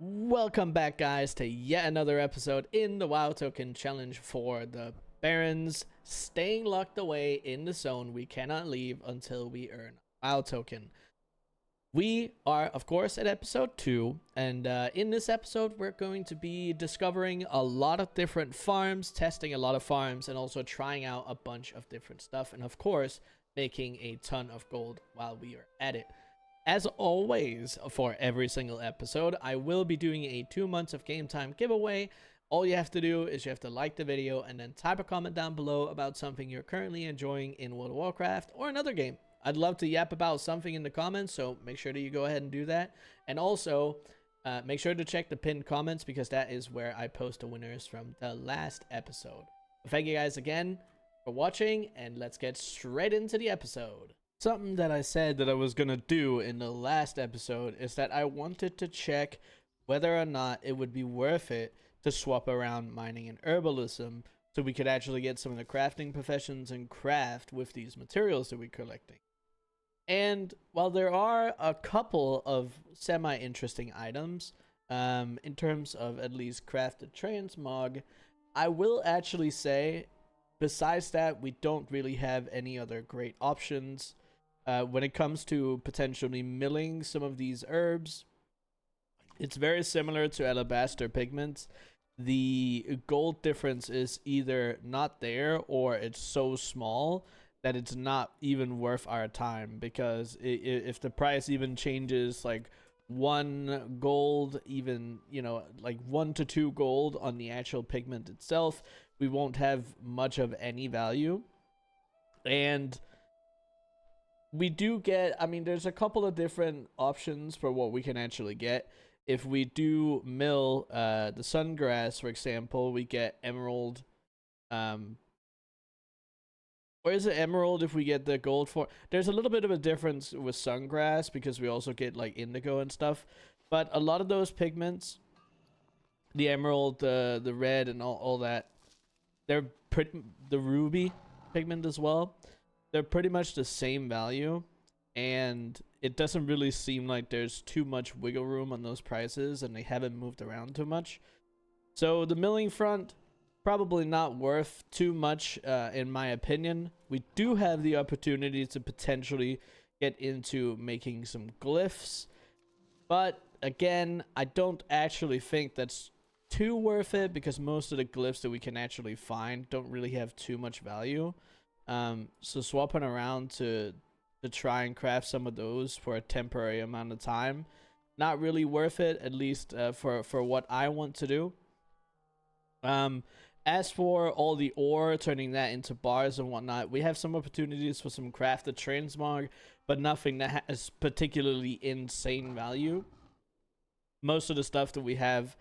Welcome back, guys, to yet another episode in the WoW Token Challenge for the Barrens, staying locked away in the zone. We cannot leave until we earn a WoW Token. We are, of course, at episode 2, and in this episode, we're going to be discovering a lot of different farms, testing a lot of farms, and also trying out a bunch of different stuff, and of course, making a ton of gold while we are at it. As always, for every single episode, I will be doing a 2 months of game time giveaway. All you have to do is you have to like the video and then type a comment down below about something you're currently enjoying in World of Warcraft or another game. I'd love to yap about something in the comments, so make sure that you go ahead and do that. And also, make sure to check the pinned comments because that is where I post the winners from the last episode. Thank you guys again for watching, and let's get straight into the episode. Something that I said that I was going to do in the last episode is that I wanted to check whether or not it would be worth it to swap around mining and herbalism so we could actually get some of the crafting professions and craft with these materials that we're collecting. And while there are a couple of semi-interesting items, in terms of at least crafted transmog, I will actually say, besides that, we don't really have any other great options. When it comes to potentially milling some of these herbs, it's very similar to alabaster pigments. The gold difference is either not there or it's so small that it's not even worth our time, because if the price even changes like 1 gold, even, you know, like 1 to 2 gold on the actual pigment itself, we won't have much of any value. And we do get, I mean, there's a couple of different options for what we can actually get. If we do mill the sungrass, for example, we get emerald. Or is it emerald if we get the gold for? There's a little bit of a difference with sungrass because we also get like indigo and stuff. But a lot of those pigments, the emerald, the red, and all that, they're pretty, the ruby pigment as well, they're pretty much the same value, and it doesn't really seem like there's too much wiggle room on those prices, and they haven't moved around too much. So the milling front, probably not worth too much in my opinion. We do have the opportunity to potentially get into making some glyphs, but again, I don't actually think that's too worth it because most of the glyphs that we can actually find don't really have too much value. So swapping around to try and craft some of those for a temporary amount of time, not really worth it, at least for what I want to do. As for all the ore, turning that into bars and whatnot, we have some opportunities for some crafted transmog, but nothing that has particularly insane value. Most of the stuff that we have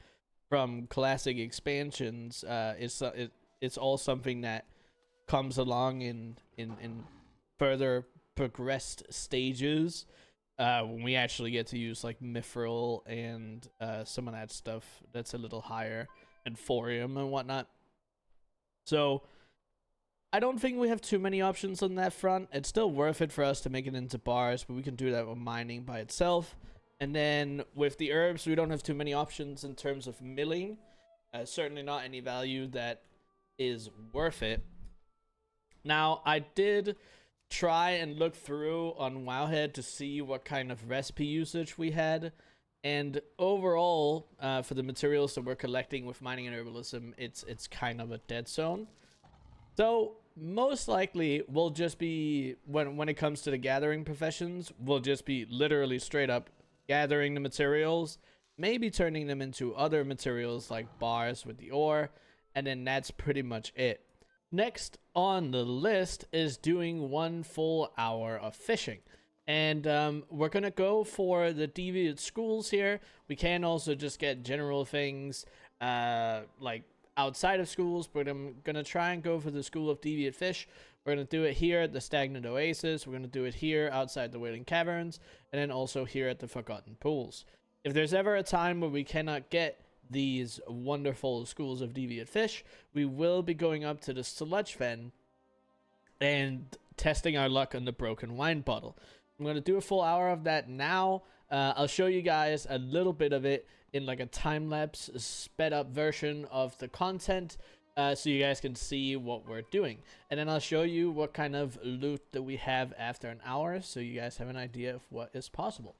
from classic expansions it's all something that comes along in further progressed stages, when we actually get to use like mithril and some of that stuff that's a little higher, and thorium and whatnot. So I don't think we have too many options on that front. It's still worth it for us to make it into bars, but we can do that with mining by itself. And then with the herbs, we don't have too many options in terms of milling. Certainly not any value that is worth it. Now, I did try and look through on Wowhead to see what kind of recipe usage we had. And overall, for the materials that we're collecting with mining and herbalism, it's kind of a dead zone. So most likely we'll just be, when it comes to the gathering professions, we'll just be literally straight up gathering the materials, maybe turning them into other materials like bars with the ore, and then that's pretty much it. Next on the list is doing 1 full hour of fishing. And we're going to go for the deviant schools here. We can also just get general things like outside of schools, but I'm going to try and go for the School of Deviant Fish. We're going to do it here at the Stagnant Oasis. We're going to do it here outside the Wailing Caverns, and then also here at the Forgotten Pools. If there's ever a time where we cannot get these wonderful schools of deviant fish, we will be going up to the sludge fen and testing our luck on the broken wine bottle. I'm going to do a full hour of that now. I'll show you guys a little bit of it in like a time-lapse sped up version of the content, so you guys can see what we're doing. And then I'll show you what kind of loot that we have after an hour, so you guys have an idea of what is possible.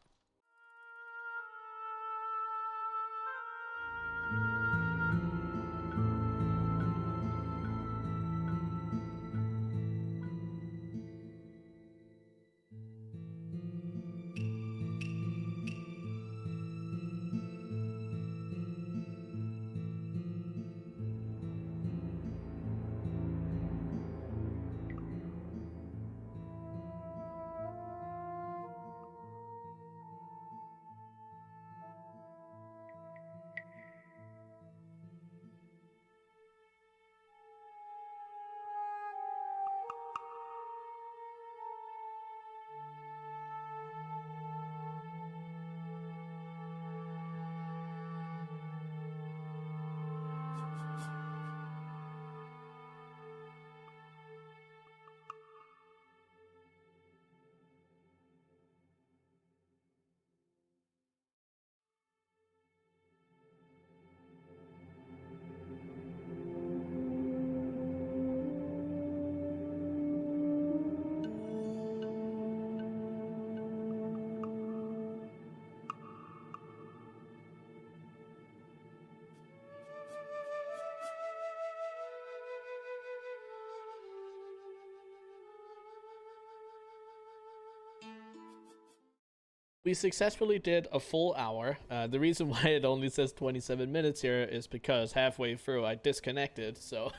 We successfully did a full hour. The reason why it only says 27 minutes here is because halfway through I disconnected, so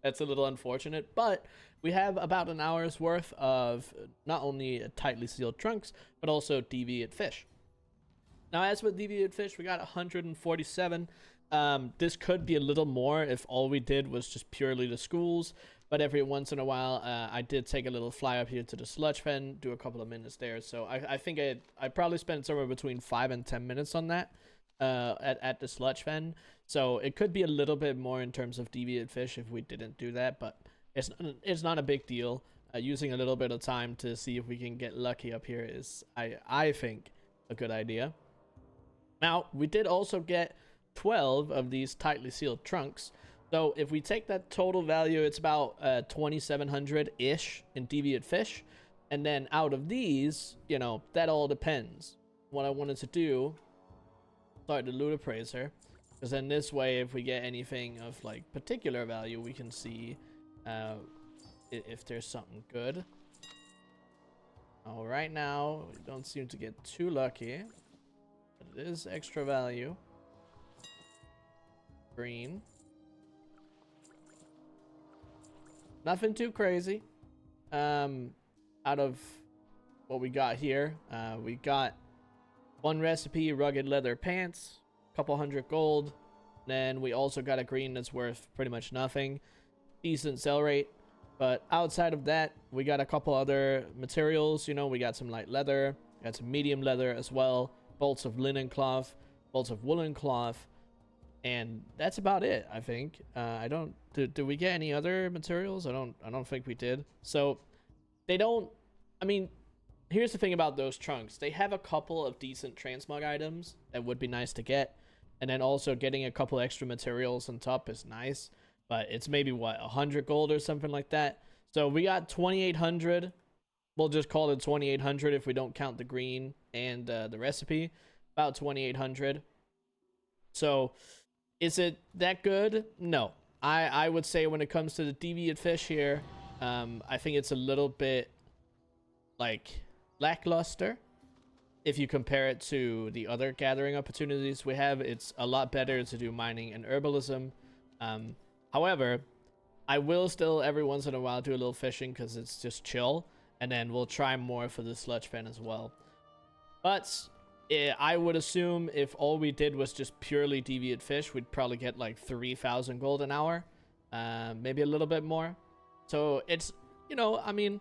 that's a little unfortunate. But we have about an hour's worth of not only tightly sealed trunks, but also deviate fish. Now, as with deviate fish, we got 147. This could be a little more if all we did was just purely the schools. But every once in a while, I did take a little fly up here to the sludge fen, do a couple of minutes there. So I think I probably spent somewhere between 5 and 10 minutes on that at the sludge fen. So it could be a little bit more in terms of deviate fish if we didn't do that. But it's not a big deal. Using a little bit of time to see if we can get lucky up here is, I think, a good idea. Now, we did also get 12 of these tightly sealed trunks. So if we take that total value, it's about 2,700-ish in deviate fish. And then out of these, you know, that all depends. What I wanted to do, start the loot appraiser. Because then this way, if we get anything of like particular value, we can see if there's something good. Right now, we don't seem to get too lucky. But it is extra value. Green. Nothing too crazy. Out of what we got here, we got one recipe, rugged leather pants, a couple hundred gold. Then we also got a green that's worth pretty much nothing. Decent sell rate. But outside of that, we got a couple other materials. You know, we got some light leather, got some medium leather as well, bolts of linen cloth, bolts of woolen cloth. And that's about it, I think. I don't... Did we get any other materials? I don't think we did. So, they don't... I mean, here's the thing about those trunks. They have a couple of decent transmog items that would be nice to get. And then also getting a couple extra materials on top is nice. But it's maybe, what, 100 gold or something like that? So, we got 2,800. We'll just call it 2,800 if we don't count the green and the recipe. About 2,800. So... is it that good? No. I would say when it comes to the deviate fish here, I think it's a little bit, like, lackluster. If you compare it to the other gathering opportunities we have, it's a lot better to do mining and herbalism. However, I will still every once in a while do a little fishing because it's just chill. And then we'll try more for the sludge fen as well. But... I would assume if all we did was just purely deviate fish, we'd probably get like 3,000 gold an hour. Maybe a little bit more. So it's, you know, I mean,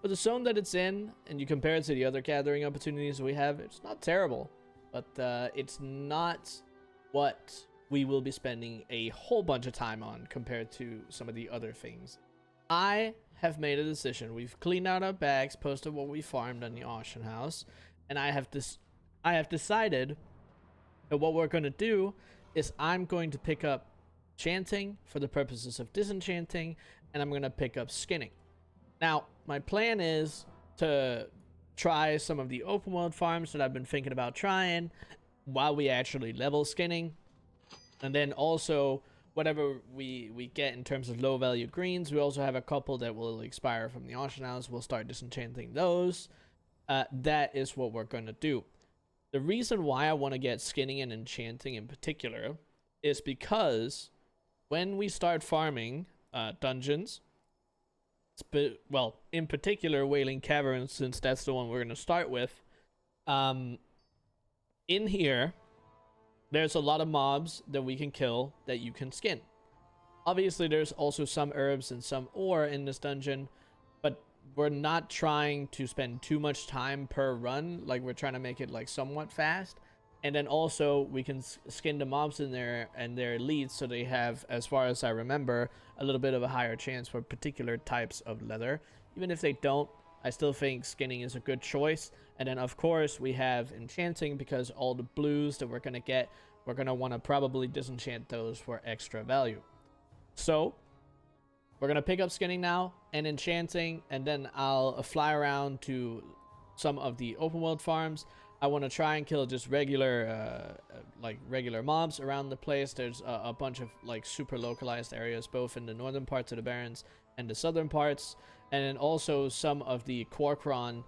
for the zone that it's in, and you compare it to the other gathering opportunities we have, it's not terrible. But it's not what we will be spending a whole bunch of time on compared to some of the other things. I have made a decision. We've cleaned out our bags, posted what we farmed on the auction house, and I have decided And what we're going to do is I'm going to pick up chanting for the purposes of disenchanting, and I'm going to pick up skinning. Now, my plan is to try some of the open world farms that I've been thinking about trying while we actually level skinning. And then also, whatever we get in terms of low value greens, we also have a couple that will expire from the auction house. We'll start disenchanting those. That is what we're going to do. The reason why I want to get skinning and enchanting in particular is because when we start farming dungeons, well, in particular Wailing Caverns, since that's the one we're going to start with, in here, there's a lot of mobs that we can kill that you can skin. Obviously, there's also some herbs and some ore in this dungeon, but we're not trying to spend too much time per run. Like, we're trying to make it like somewhat fast. And then also we can skin the mobs in there and their elites, so they have, as far as I remember, a little bit of a higher chance for particular types of leather. Even if they don't, I still think skinning is a good choice. And then of course we have enchanting, because all the blues that we're going to get, we're going to want to probably disenchant those for extra value. So we're going to pick up skinning now and enchanting, and then I'll fly around to some of the open world farms. I want to try and kill just regular mobs around the place. There's a bunch of like super localized areas, both in the northern parts of the Barrens and the southern parts, and then also some of the Corkron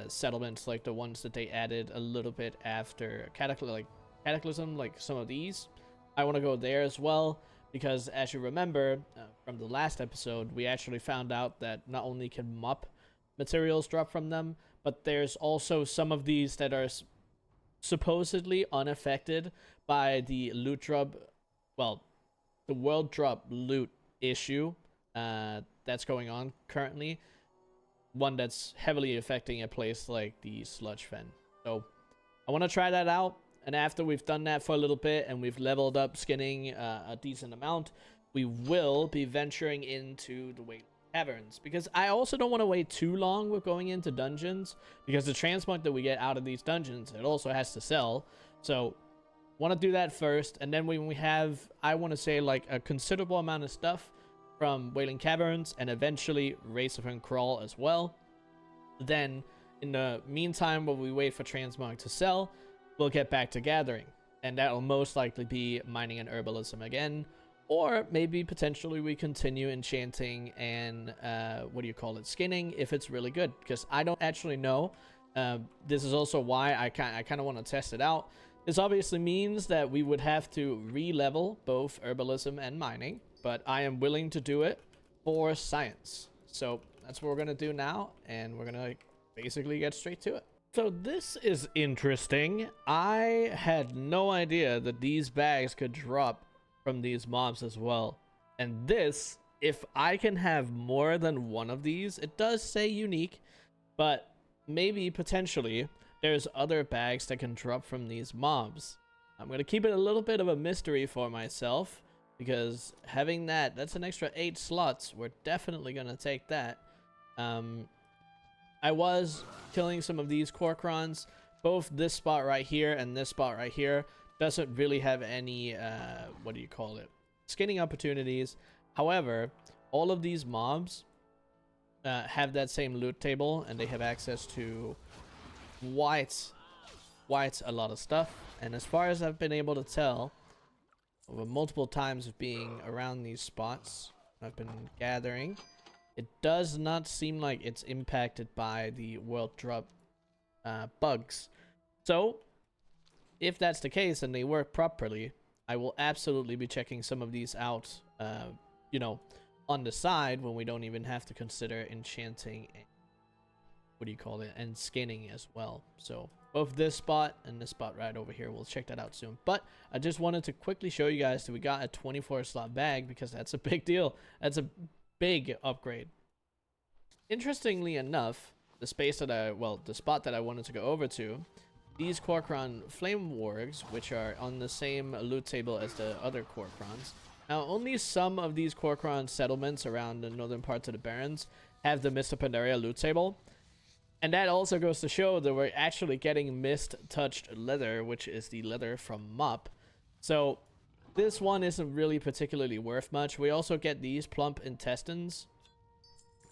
settlements, like the ones that they added a little bit after Cataclysm, like some of these. I want to go there as well, because as you remember from the last episode, we actually found out that not only can MUP materials drop from them, but there's also some of these that are supposedly unaffected by the loot drop, well, the world drop loot issue that's going on currently. One that's heavily affecting a place like the Sludge Fen. So I want to try that out, and after we've done that for a little bit and we've leveled up skinning a decent amount, we will be venturing into the Wailing Caverns, because I also don't want to wait too long with going into dungeons, because the transmog that we get out of these dungeons, it also has to sell. So want to do that first, and then when we have, I want to say, like a considerable amount of stuff from Wailing Caverns and eventually Race of Crawl as well, then in the meantime, while we wait for transmog to sell, we'll get back to gathering, and that will most likely be mining and herbalism again. Or maybe potentially we continue enchanting and skinning if it's really good, because I don't actually know. This is also why I kind of want to test it out. This obviously means that we would have to re-level both herbalism and mining, but I am willing to do it for science. So that's what we're going to do now, and we're going to basically get straight to it. So this is interesting. I had no idea that these bags could drop from these mobs as well. And this, if I can have more than one of these, it does say unique, but maybe potentially there's other bags that can drop from these mobs. I'm going to keep it a little bit of a mystery for myself, because having that's an extra 8 slots. We're definitely going to take that. I was killing some of these Corkrons. Both this spot right here and this spot right here doesn't really have any, skinning opportunities. However, all of these mobs have that same loot table, and they have access to quite a lot of stuff. And as far as I've been able to tell, over multiple times of being around these spots, I've been gathering, it does not seem like it's impacted by the world drop bugs. So if that's the case and they work properly, I will absolutely be checking some of these out, on the side, when we don't even have to consider enchanting and, and skinning as well. So both this spot and this spot right over here, we'll check that out soon. But I just wanted to quickly show you guys that we got a 24 slot bag, because that's a big deal. That's a big upgrade. Interestingly enough, the spot that I wanted to go over to, these Corkron Flamewargs, which are on the same loot table as the other Corkrons. Now, only some of these Corkron settlements around the northern parts of the Barrens have the Mr. Pandaria loot table. And that also goes to show that we're actually getting mist touched leather, which is the leather from Mop. So this one isn't really particularly worth much. We also get these plump intestines,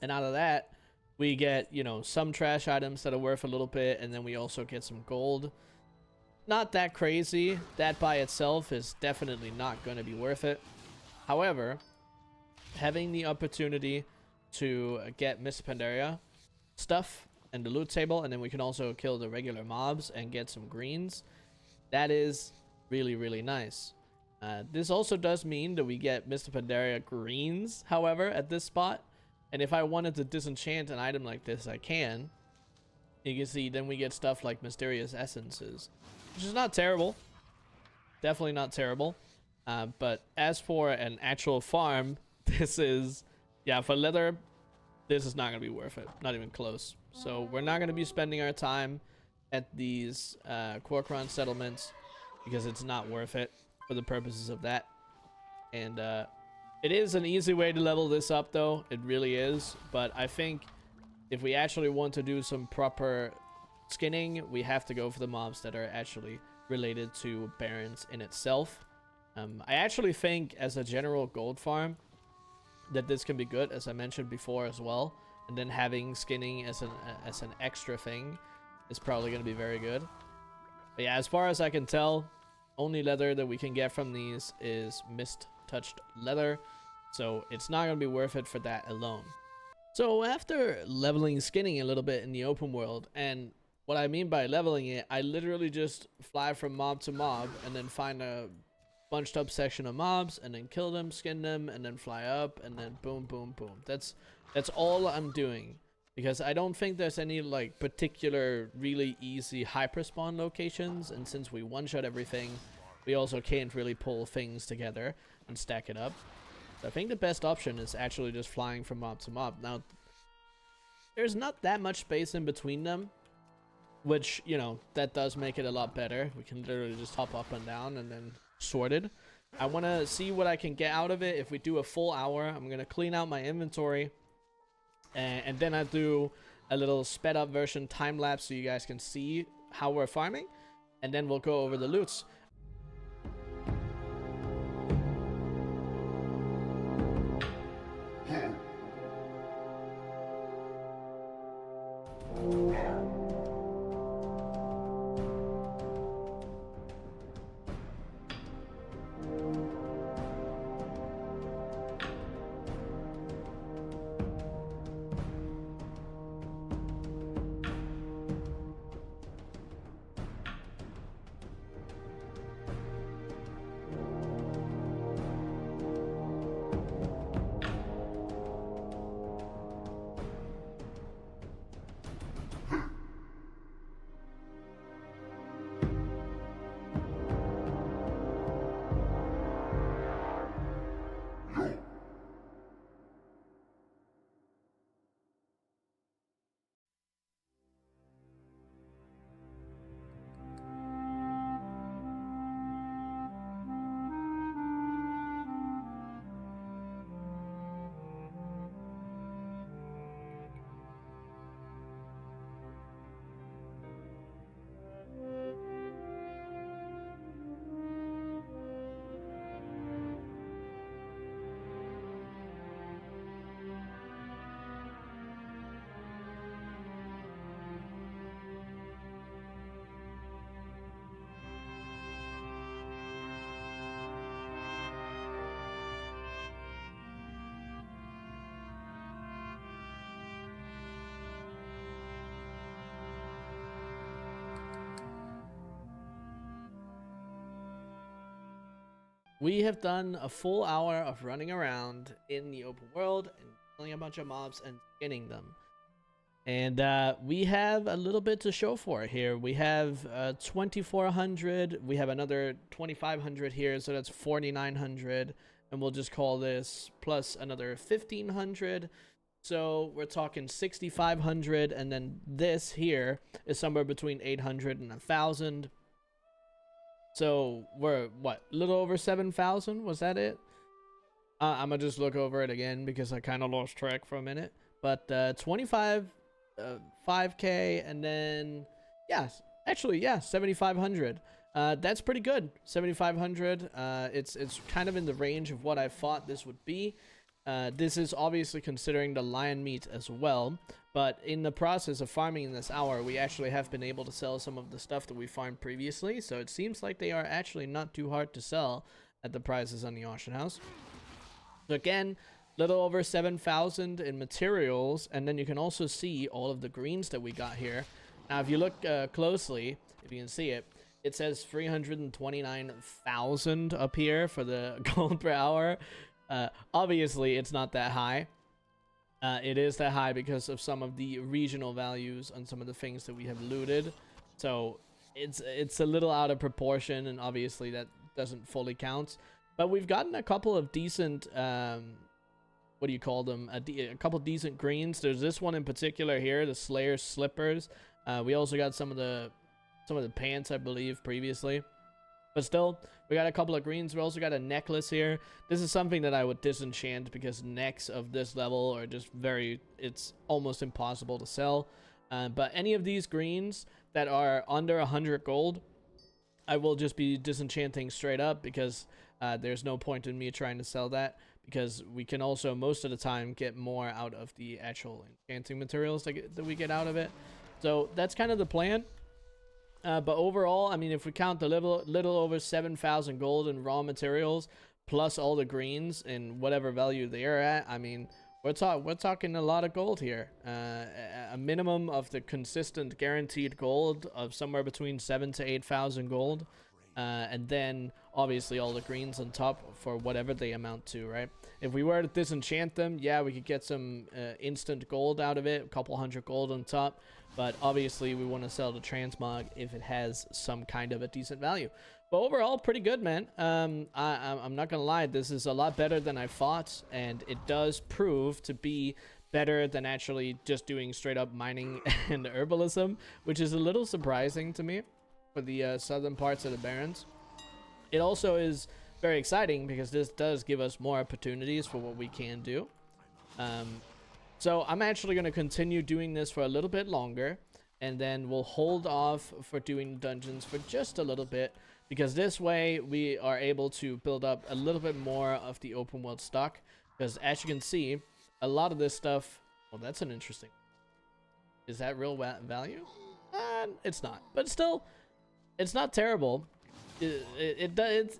and out of that we get, you know, some trash items that are worth a little bit, and then we also get some gold. Not that crazy. That by itself is definitely not going to be worth it. However, having the opportunity to get Mr. Pandaria stuff and the loot table, and then we can also kill the regular mobs and get some greens, that is really, really nice. This also does mean that we get Mr. Pandaria greens, however, at this spot. And if I wanted to disenchant an item like this, I can. You can see then we get stuff like Mysterious Essences, which is not terrible. Definitely not terrible. But as for an actual farm, this is, yeah, for leather, this is not going to be worth it. Not even close. So we're not going to be spending our time at these Corkrons settlements because it's not worth it for the purposes of that. And it is an easy way to level this up, though. It really is. But I think if we actually want to do some proper skinning, we have to go for the mobs that are actually related to Barrens in itself. I actually think as a general gold farm that this can be good, as I mentioned before as well. And then having skinning as an extra thing is probably going to be very good. But yeah, as far as I can tell, only leather that we can get from these is mist touched leather, so it's not going to be worth it for that alone. So after leveling skinning a little bit in the open world, and what I mean by leveling it, I literally just fly from mob to mob and then find a bunched up section of mobs and then kill them, skin them, and then fly up, and then boom, boom, boom. That's all I'm doing, because I don't think there's any like particular really easy hyper spawn locations, and since we one-shot everything, we also can't really pull things together and stack it up. So I think the best option is actually just flying from mob to mob. Now, there's not that much space in between them, which, you know, that does make it a lot better. We can literally just hop up and down and then sorted. I want to see what I can get out of it. If we do a full hour, I'm going to clean out my inventory, and then I do a little sped up version time lapse so you guys can see how we're farming, and then we'll go over the loots. We have done a full hour of running around in the open world and killing a bunch of mobs and skinning them. And we have a little bit to show for it here. We have 2,400. We have another 2,500 here, so that's 4,900. And we'll just call this plus another 1,500. So we're talking 6,500. And then this here is somewhere between 800 and 1,000. So we're, what, a little over 7,000? Was that it? I'm going to just look over it again because I kind of lost track for a minute. But 25 5k, and then yeah, actually yeah, 7,500. That's pretty good. 7,500. It's kind of in the range of what I thought this would be. This is obviously considering the lion meat as well, but in the process of farming in this hour, we actually have been able to sell some of the stuff that we farmed previously, so it seems like they are actually not too hard to sell at the prices on the auction house. So again, little over 7,000 in materials, and then you can also see all of the greens that we got here. Now, if you look closely, if you can see it, it says 329,000 up here for the gold per hour. Obviously, it's not that high. It is that high because of some of the regional values on some of the things that we have looted. So it's a little out of proportion, and obviously that doesn't fully count. But we've gotten a couple of decent, what do you call them? A couple decent greens. There's this one in particular here, the Slayer's Slippers. We also got some of the pants, I believe, previously. But still, we got a couple of greens. We also got a necklace here. This is something that I would disenchant because necks of this level are just it's almost impossible to sell. But any of these greens that are under 100 gold, I will just be disenchanting straight up because there's no point in me trying to sell that, because we can also most of the time get more out of the actual enchanting materials that we get out of it. So that's kind of the plan. But overall, I mean, if we count the little over 7,000 gold in raw materials, plus all the greens and whatever value they are at, I mean, we're talking a lot of gold here. A minimum of the consistent guaranteed gold of somewhere between 7,000 to 8,000 gold. And then obviously all the greens on top for whatever they amount to, right? If we were to disenchant them, yeah, we could get some instant gold out of it, a couple hundred gold on top. But obviously we want to sell the transmog if it has some kind of a decent value. But overall, pretty good, man. I'm not gonna lie, this is a lot better than I thought, and it does prove to be better than actually just doing straight up mining and herbalism, which is a little surprising to me for the southern parts of the Barrens. It also is very exciting because this does give us more opportunities for what we can do. So I'm actually going to continue doing this for a little bit longer, and then we'll hold off for doing dungeons for just a little bit, because this way we are able to build up a little bit more of the open world stock. Because as you can see, a lot of this stuff, well, that's an interesting, is that real value? It's not, but still, it's not terrible. It's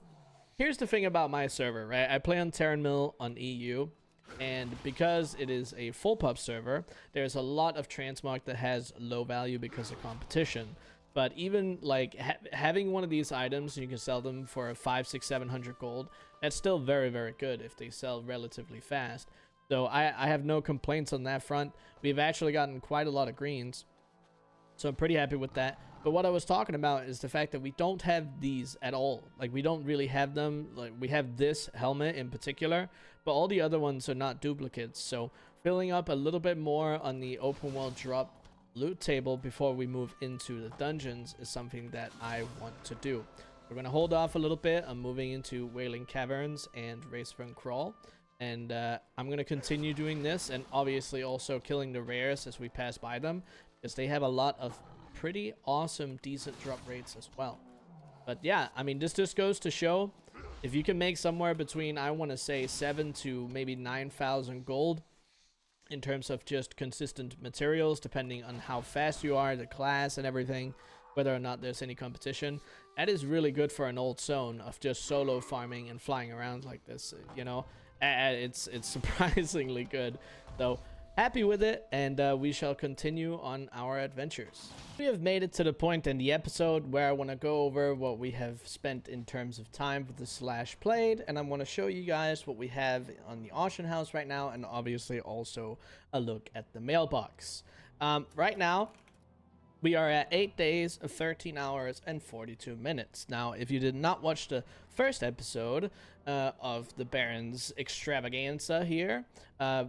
here's the thing about my server, right? I play on Terran Mill on EU, and because it is a full pub server, there's a lot of transmog that has low value because of competition. But even like having one of these items, and you can sell them for 500, 600, 700 gold, that's still very, very good if they sell relatively fast. So I have no complaints on that front. We've actually gotten quite a lot of greens, so I'm pretty happy with that. But what I was talking about is the fact that we don't have these at all. Like, we don't really have them. Like, we have this helmet in particular, but all the other ones are not duplicates. So filling up a little bit more on the open world drop loot table before we move into the dungeons is something that I want to do. We're going to hold off a little bit. I'm moving into Wailing Caverns and Race Run Crawl. And I'm going to continue doing this, and obviously also killing the rares as we pass by them, because they have a lot of pretty awesome, decent drop rates as well. But yeah, I mean, this just goes to show, if you can make somewhere between, I want to say 7 to maybe 9,000 gold in terms of just consistent materials, depending on how fast you are, the class and everything, whether or not there's any competition, that is really good for an old zone of just solo farming and flying around like this, you know. It's surprisingly good. So happy with it, and we shall continue on our adventures. We have made it to the point in the episode where I want to go over what we have spent in terms of time with the slash played, and I want to show you guys what we have on the auction house right now, and obviously also a look at the mailbox. Right now we are at 8 days, 13 hours, and 42 minutes. Now, if you did not watch the first episode of the Barrens extravaganza here,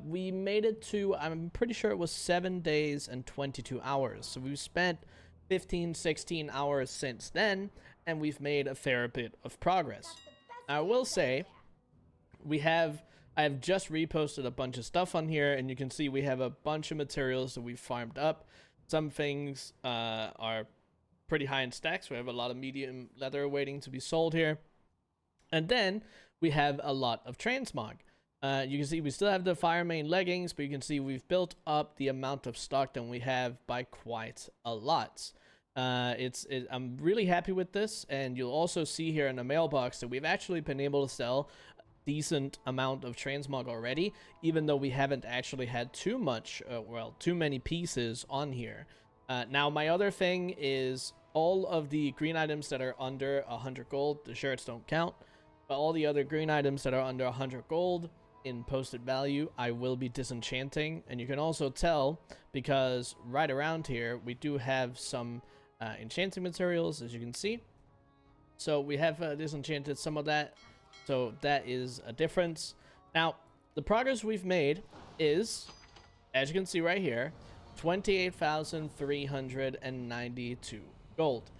we made it to, I'm pretty sure it was 7 days and 22 hours. So we've spent 15, 16 hours since then, and we've made a fair bit of progress. I will say, we have I have just reposted a bunch of stuff on here, and you can see we have a bunch of materials that we've farmed up. Some things are pretty high in stacks. We have a lot of medium leather waiting to be sold here. And then we have a lot of transmog. You can see we still have the fire main leggings, but you can see we've built up the amount of stock that we have by quite a lot. I'm really happy with this, and you'll also see here in the mailbox that we've actually been able to sell a decent amount of transmog already, even though we haven't actually had too many pieces on here. Now, my other thing is all of the green items that are under 100 gold, the shirts don't count, but all the other green items that are under 100 gold in posted value, I will be disenchanting. And you can also tell because right around here, we do have some enchanting materials, as you can see. So we have disenchanted some of that. So that is a difference. Now, the progress we've made is, as you can see right here, 28,392 gold.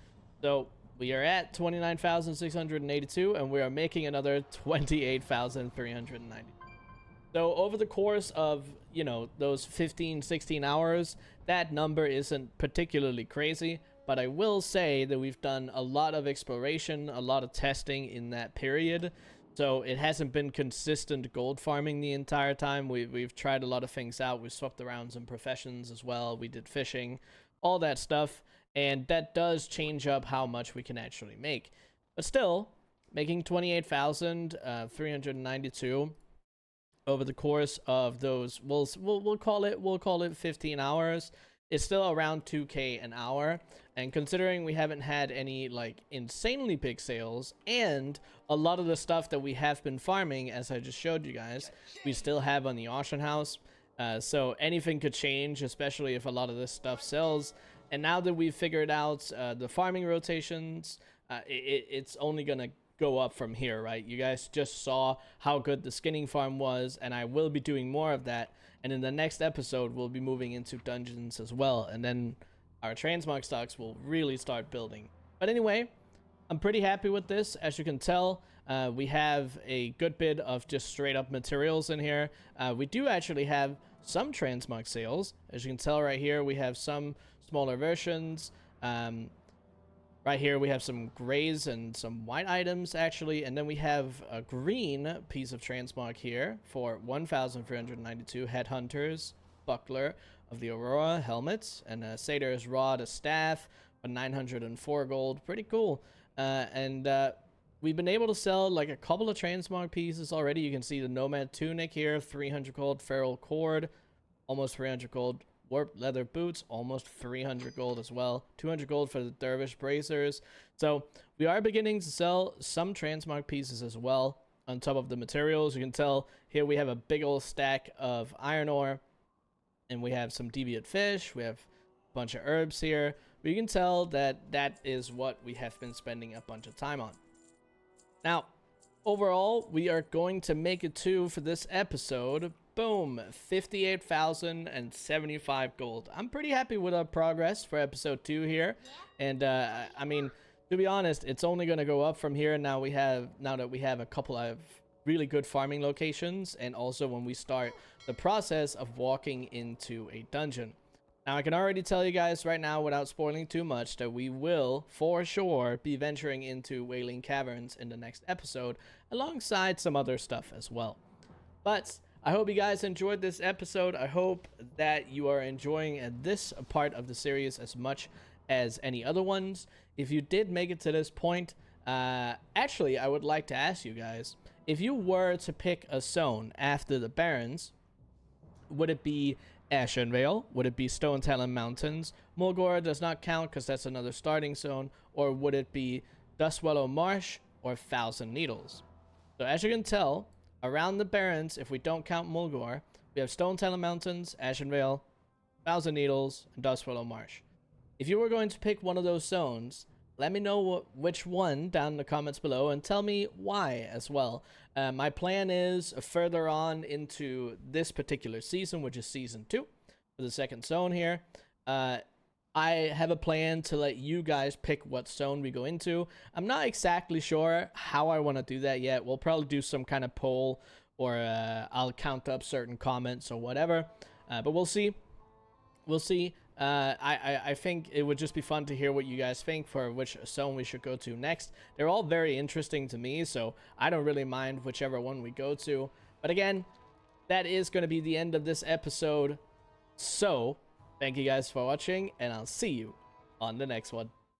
So we are at 29,682, and we are making another 28,390. So over the course of, you know, those 15, 16 hours, that number isn't particularly crazy, but I will say that we've done a lot of exploration, a lot of testing in that period. So it hasn't been consistent gold farming the entire time. We've tried a lot of things out. We swapped around some professions as well. We did fishing, all that stuff. And that does change up how much we can actually make. But still, making 28,392 over the course of those, we'll call it 15 hours. It's still around 2k an hour. And considering we haven't had any like insanely big sales, and a lot of the stuff that we have been farming, as I just showed you guys, we still have on the auction house. So anything could change, especially if a lot of this stuff sells. And now that we've figured out the farming rotations, it's only going to go up from here, right? You guys just saw how good the skinning farm was, and I will be doing more of that. And in the next episode, we'll be moving into dungeons as well. And then our transmog stocks will really start building. But anyway, I'm pretty happy with this. As you can tell, we have a good bit of just straight up materials in here. We do actually have some transmog sales. As you can tell right here, we have some smaller versions. Right here we have some grays and some white items actually, and then we have a green piece of transmog here for 1,392 headhunters, buckler of the Aurora helmets, and a satyr's rod, a staff for 904 gold. Pretty cool. We've been able to sell like a couple of transmog pieces already. You can see the nomad tunic here, 300 gold, feral cord, almost 300 gold. Warped leather boots, almost 300 gold as well. 200 gold for the dervish bracers. So we are beginning to sell some transmog pieces as well on top of the materials. You can tell here we have a big old stack of iron ore, and we have some deviant fish. We have a bunch of herbs here. But you can tell that that is what we have been spending a bunch of time on. Now, overall, we are going to make it to, for this episode, boom, 58,075 gold. I'm pretty happy with our progress for episode 2 here. And I mean, to be honest, it's only going to go up from here now that we have a couple of really good farming locations, and also when we start the process of walking into a dungeon. Now, I can already tell you guys right now, without spoiling too much, that we will, for sure, be venturing into Wailing Caverns in the next episode, alongside some other stuff as well. But I hope you guys enjoyed this episode. I hope that you are enjoying this part of the series as much as any other ones. If you did make it to this point, actually, I would like to ask you guys, if you were to pick a zone after the Barrens, would it be Ashenvale? Would it be Stone Talon Mountains? Mulgore does not count because that's another starting zone. Or would it be Dustwallow Marsh or Thousand Needles? So as you can tell, around the Barrens, if we don't count Mulgore, we have Stone Talon Mountains, Ashenvale, Thousand Needles, and Dustwallow Marsh. If you were going to pick one of those zones, let me know which one down in the comments below, and tell me why as well. My plan is further on into this particular season, which is season 2, for the second zone here. I I have a plan to let you guys pick what zone we go into. I'm not exactly sure how I want to do that yet. We'll probably do some kind of poll, or I'll count up certain comments or whatever. But we'll see. We'll see. I think it would just be fun to hear what you guys think for which zone we should go to next. They're all very interesting to me, so I don't really mind whichever one we go to. But again, that is going to be the end of this episode. So, thank you guys for watching, and I'll see you on the next one.